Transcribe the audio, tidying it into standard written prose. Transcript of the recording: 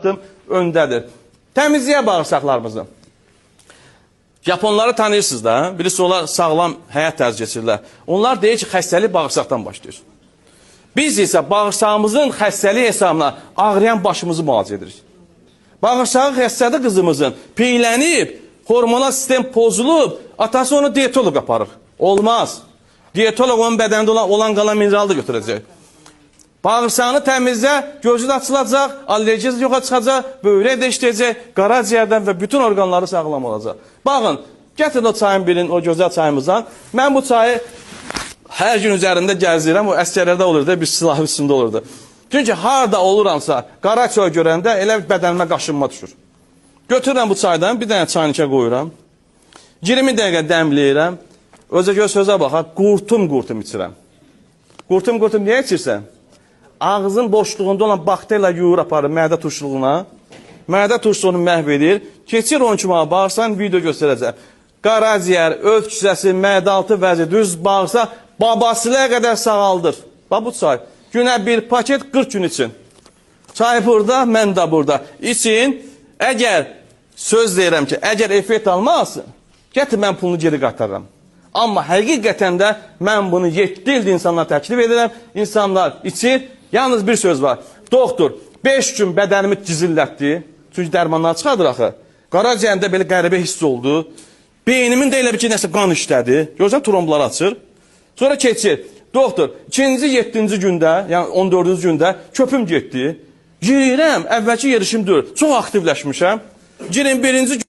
addım öndədir. Təmizliyə bağırsaqlarımızı. Japonları tanıyırsınız da, birisi onlar sağlam həyat tərzi keçirirlər. Onlar deyir ki, xəstəlik bağırsaqdan başlayır. Biz isə bağırsağımızın xəstəlik hesabına ağrıyan başımızı müalicə edirik. Bağırsağı xəstədir qızımızın piylənib, hormonal sistem pozulub, atası onu diyetolog aparır. Olmaz. Diyetolog onun bədəndə olan qalan mineralı da götürəcək. Bağırsağını təmizlə, gözü də açılacaq, allergiyası yoxa çıxacaq, böyrək də işləyəcək, qaraciyərdən və bütün orqanları sağlam olacaq. Baxın, gətirin o çayın birini, o gözəl çayımızdan. Mən bu çayı hər gün üzərində gəzirəm, o əskərlərdə olurdu, bir silahı üstündə olurdu. Çünki harada oluramsa, qara çay görəndə elə bədənimə qaşınma düşür. Götürürəm bu çaydan, bir dənə çaynikə qoyuram. 20 dəqiqə dəmləyirəm. Özə göz sözə baxaq, qurtum içirəm. Qurtum niyə içirsən? Ağzın boşluğunda olan bakteriya yuyur aparır mədə turşuluğuna. Mədə turşuluğunu məhv edir. Keçir 12 mağa bağırsan, video göstərəcəm. Qaraciyər, öf küsəsi, mədaltı vəzi, düz bağırsa, babasıya qədər sağaldır. Bax bu çay. Günə bir paket 40 gün için. Çay burada, mən də burada. İçin, əgər, söz deyirəm ki, əgər effekt almazsın, gətir mən pulunu geri qaytarıram. Amma həqiqətən də mən bunu 7 ildir insanlara təklif edirəm. İnsanlar içir. Yalnız bir söz var. Doktor 5 gün bədənimi cizillətdi. Çünki dərmanlar çıxardır axı. Qaraciyərimdə belə qəribə hiss oldu. Beynimin də elə bir ki, nəsə qan işlədi. Görürsən, tromblar açır. Sonra keçir. Doktor, 2-ci, 7-ci gündə, yəni 14-cü gündə köpüm getdi. Girirəm, əvvəlki yerişim deyil. Çox aktivləşmişəm. Girin 1-ci